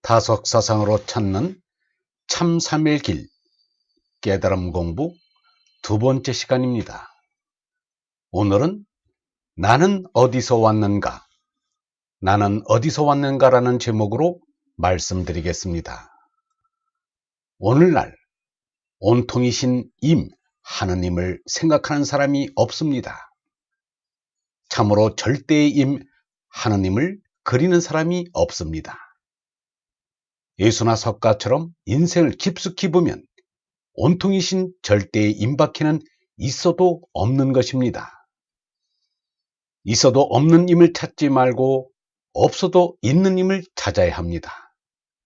다속사상으로 찾는 참3일 길 깨달음 공부 두 번째 시간입니다. 오늘은 나는 어디서 왔는가? 나는 어디서 왔는가라는 제목으로 말씀드리겠습니다. 오늘날 온통이신 하느님을 생각하는 사람이 없습니다. 참으로 절대의 하느님을 그리는 사람이 없습니다. 예수나 석가처럼 인생을 깊숙이 보면 온통이신 절대의 임밖에는 있어도 없는 것입니다. 있어도 없는 임을 찾지 말고 없어도 있는 임을 찾아야 합니다.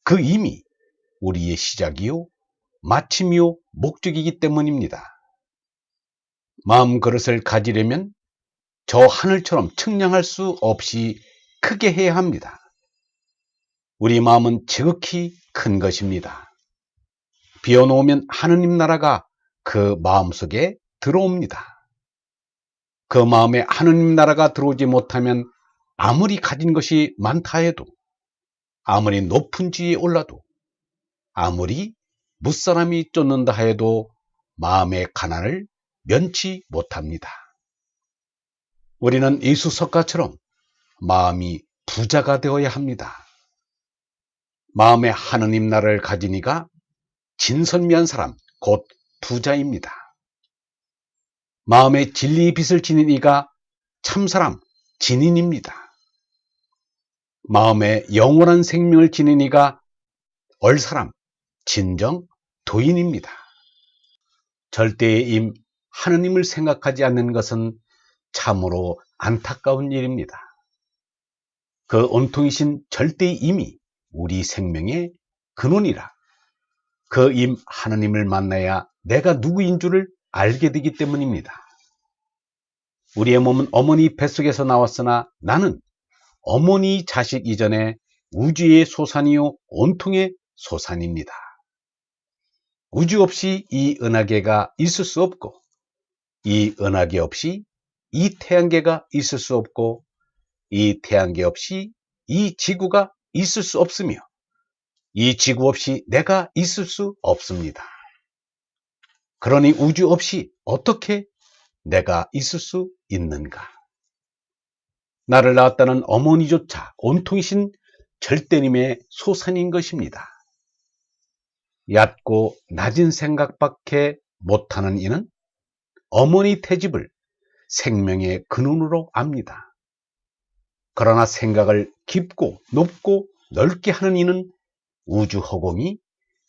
그 임이 우리의 시작이요, 마침이요, 목적이기 때문입니다. 마음 그릇을 가지려면 저 하늘처럼 측량할 수 없이 크게 해야 합니다. 우리 마음은 지극히 큰 것입니다. 비워놓으면 하느님 나라가 그 마음속에 들어옵니다. 그 마음에 하느님 나라가 들어오지 못하면 아무리 가진 것이 많다 해도, 아무리 높은 지위에 올라도, 아무리 무사람이 쫓는다 해도 마음의 가난을 면치 못합니다. 우리는 예수 석가처럼 마음이 부자가 되어야 합니다. 마음에 하느님 나라를 가진 이가 진선미한 사람, 곧 부자입니다. 마음에 진리의 빛을 지닌 이가 참사람, 진인입니다. 마음에 영원한 생명을 지닌 이가 얼사람, 진정 도인입니다. 절대의 하느님을 생각하지 않는 것은 참으로 안타까운 일입니다. 그 온통이신 절대의 임이 우리 생명의 근원이라. 그 하느님을 만나야 내가 누구인 줄을 알게 되기 때문입니다. 우리의 몸은 어머니 뱃속에서 나왔으나 나는 어머니 자식 이전에 우주의 소산이요 온통의 소산입니다. 우주 없이 이 은하계가 있을 수 없고, 이 은하계 없이 이 태양계가 있을 수 없고, 이 태양계 없이 이 지구가 있을 수 없으며, 이 지구 없이 내가 있을 수 없습니다. 그러니 우주 없이 어떻게 내가 있을 수 있는가? 나를 낳았다는 어머니조차 온통이신 절대님의 소산인 것입니다. 얕고 낮은 생각밖에 못하는 이는 어머니 태집을 생명의 근원으로 압니다. 그러나 생각을 깊고 높고 넓게 하는 이는 우주 허공이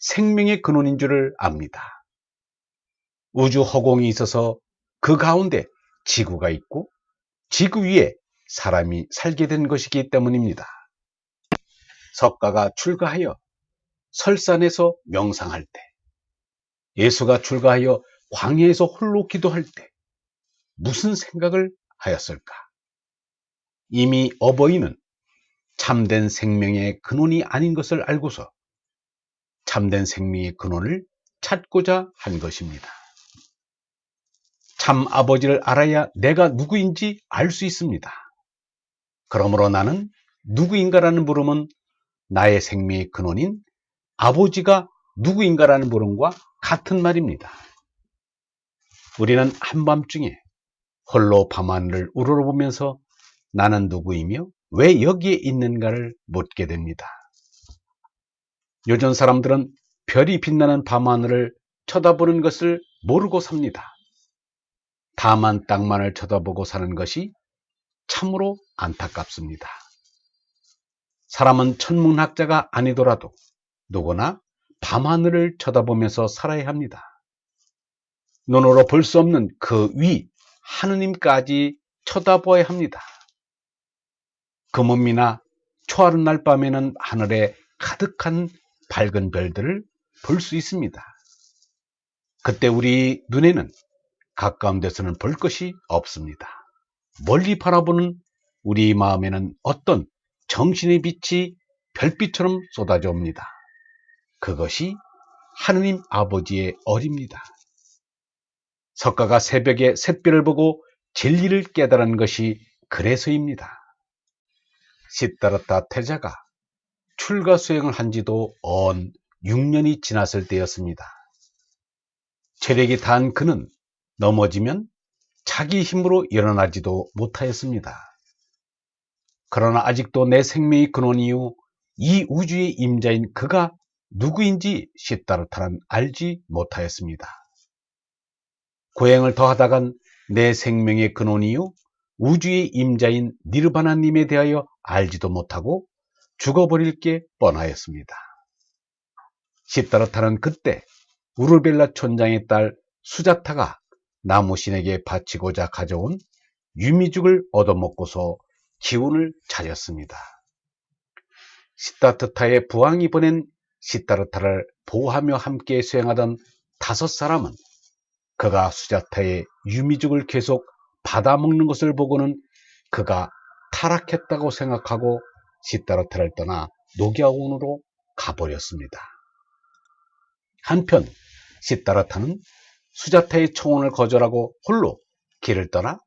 생명의 근원인 줄을 압니다. 우주 허공이 있어서 그 가운데 지구가 있고 지구 위에 사람이 살게 된 것이기 때문입니다. 석가가 출가하여 설산에서 명상할 때, 예수가 출가하여 광야에서 홀로 기도할 때 무슨 생각을 하였을까? 이미 어버이는 참된 생명의 근원이 아닌 것을 알고서 참된 생명의 근원을 찾고자 한 것입니다. 참 아버지를 알아야 내가 누구인지 알 수 있습니다. 그러므로 나는 누구인가라는 물음은 나의 생명의 근원인 아버지가 누구인가라는 물음과 같은 말입니다. 우리는 한밤중에 홀로 밤하늘을 우러러보면서 나는 누구이며 왜 여기에 있는가를 묻게 됩니다. 요즘 사람들은 별이 빛나는 밤하늘을 쳐다보는 것을 모르고 삽니다. 다만 땅만을 쳐다보고 사는 것이 참으로 안타깝습니다. 사람은 천문학자가 아니더라도 누구나 밤하늘을 쳐다보면서 살아야 합니다. 눈으로 볼 수 없는 그 위 하느님까지 쳐다보아야 합니다. 금음이나 초하룻 날 밤에는 하늘에 가득한 밝은 별들을 볼 수 있습니다. 그때 우리 눈에는 가까운 데서는 볼 것이 없습니다. 멀리 바라보는 우리 마음에는 어떤 정신의 빛이 별빛처럼 쏟아져 옵니다. 그것이 하느님 아버지의 얼입니다. 석가가 새벽에 샛별을 보고 진리를 깨달은 것이 그래서입니다. 시다르타 태자가 출가 수행을 한 지도 언 6년이 지났을 때였습니다. 체력이 단 그는 넘어지면 자기 힘으로 일어나지도 못하였습니다. 그러나 아직도 내 생명의 근원이요 이 우주의 임자인 그가 누구인지 시다르타는 알지 못하였습니다. 고행을 더하다간 내 생명의 근원이요 우주의 임자인 니르바나님에 대하여 알지도 못하고 죽어버릴 게 뻔하였습니다. 시다르타는 그때 우르벨라 촌장의 딸 수자타가 나무신에게 바치고자 가져온 유미죽을 얻어먹고서 기운을 차렸습니다. 시다르타의 부왕이 보낸 시다르타를 보호하며 함께 수행하던 5사람은 그가 수자타의 유미죽을 계속 받아먹는 것을 보고는 그가 타락했다고 생각하고 시다르타를 떠나 녹야온으로 가버렸습니다. 한편 시다르타는 수자타의 청혼을 거절하고 홀로 길을 떠나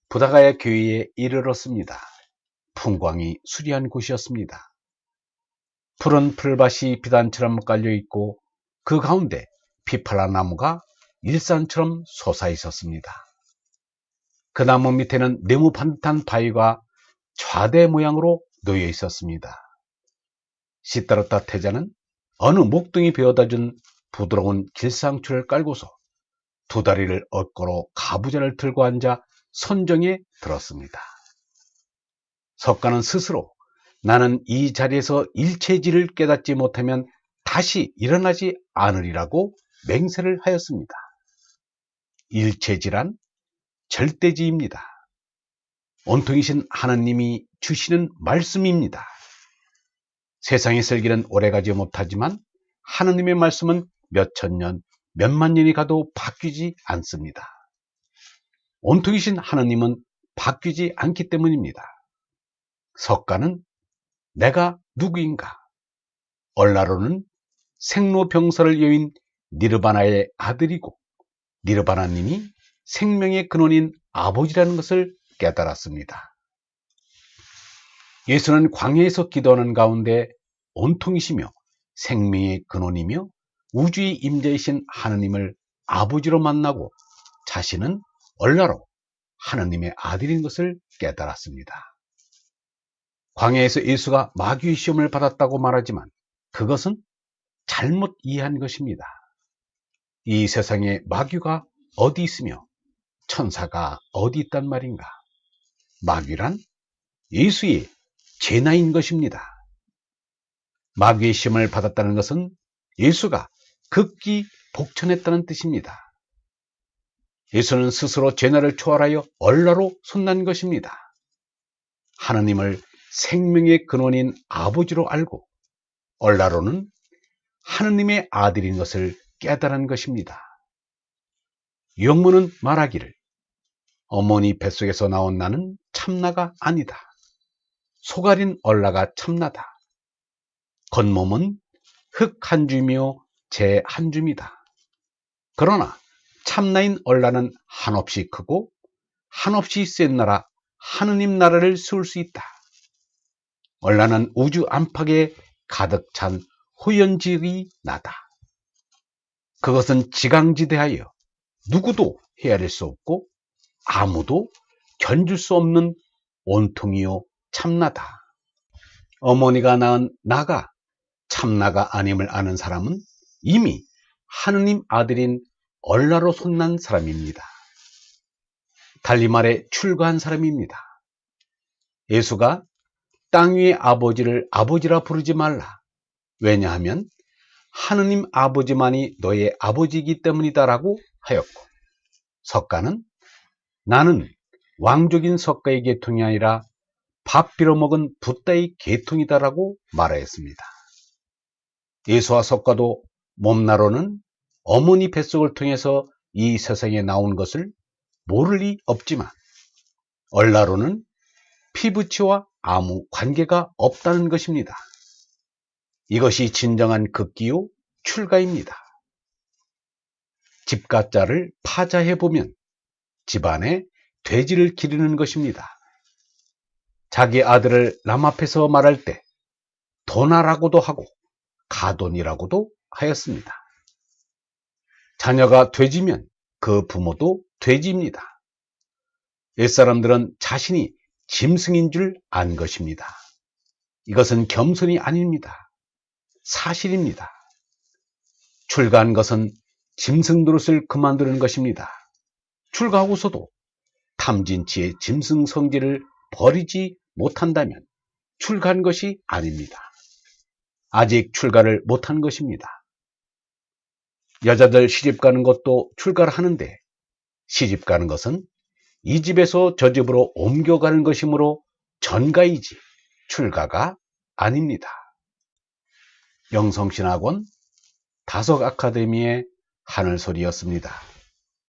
부다가야 교회에 이르렀습니다. 풍광이 수려한 곳이었습니다. 푸른 풀밭이 비단처럼 깔려있고 그 가운데 피팔라 나무가 일산처럼 솟아 있었습니다. 그 나무 밑에는 네모 반듯한 바위가 좌대 모양으로 놓여 있었습니다. 시다르타 태자는 어느 목동이 베어다준 부드러운 길상추를 깔고서 두 다리를 엇걸어 가부좌를 들고 앉아 선정에 들었습니다. 석가는 스스로 나는 이 자리에서 일체지를 깨닫지 못하면 다시 일어나지 않으리라고 맹세를 하였습니다. 일체지란 절대지입니다. 온통이신 하나님이 주시는 말씀입니다. 세상의 슬기는 오래가지 못하지만 하나님의 말씀은 몇천 년, 몇만 년이 가도 바뀌지 않습니다. 온통이신 하나님은 바뀌지 않기 때문입니다. 석가는 내가 누구인가? 얼라로는 생로병사를 여인 니르바나의 아들이고 니르바나님이 생명의 근원인 아버지라는 것을 깨달았습니다. 예수는 광야에서 기도하는 가운데 온통이시며 생명의 근원이며 우주의 임자이신 하나님을 아버지로 만나고 자신은 얼라로 하나님의 아들인 것을 깨달았습니다. 광야에서 예수가 마귀의 시험을 받았다고 말하지만 그것은 잘못 이해한 것입니다. 이 세상에 마귀가 어디 있으며 천사가 어디 있단 말인가? 마귀란 예수의 제나인 것입니다. 마귀의 시험을 받았다는 것은 예수가 극기 복천했다는 뜻입니다. 예수는 스스로 제나를 초월하여 얼라로 솟난 것입니다. 하나님을 생명의 근원인 아버지로 알고 얼라로는 하나님의 아들인 것을 깨달은 것입니다. 영문은 말하기를 어머니 뱃속에서 나온 나는 참나가 아니다. 속알인 얼라가 참나다. 겉몸은 흙 한 줌이요 재 한 줌이다. 그러나 참나인 얼라는 한없이 크고 한없이 센 나라 하느님 나라를 세울 수 있다. 얼라는 우주 안팎에 가득 찬 호연지의 나다. 그것은 지강지대하여 누구도 헤아릴 수 없고 아무도 견줄 수 없는 온통이요 참나다. 어머니가 낳은 나가 참나가 아님을 아는 사람은 이미 하느님 아들인 얼라로 솟난 사람입니다. 달리 말해 출가한 사람입니다. 예수가 땅 위의 아버지를 아버지라 부르지 말라. 왜냐하면 하느님 아버지만이 너의 아버지이기 때문이다라고 하였고, 석가는 나는 왕족인 석가의 계통이 아니라 밥 빌어먹은 붓다의 계통이다라고 말하였습니다. 예수와 석가도 몸나로는 어머니 뱃속을 통해서 이 세상에 나온 것을 모를 리 없지만 얼라로는 피부치와 아무 관계가 없다는 것입니다. 이것이 진정한 극기요 출가입니다. 집가짜를 파자해보면 집안에 돼지를 기르는 것입니다. 자기 아들을 남 앞에서 말할 때 도나라고도 하고 가돈이라고도 하였습니다. 자녀가 돼지면 그 부모도 돼지입니다. 옛사람들은 자신이 짐승인 줄 안 것입니다. 이것은 겸손이 아닙니다. 사실입니다. 출가한 것은 짐승 노릇을 그만두는 것입니다. 출가하고서도 탐진치의 짐승 성질을 버리지 못한다면 출가한 것이 아닙니다. 아직 출가를 못한 것입니다. 여자들 시집가는 것도 출가를 하는데 시집가는 것은 이 집에서 저 집으로 옮겨가는 것이므로 전가이지 출가가 아닙니다. 영성신학원 다석아카데미의 하늘소리였습니다.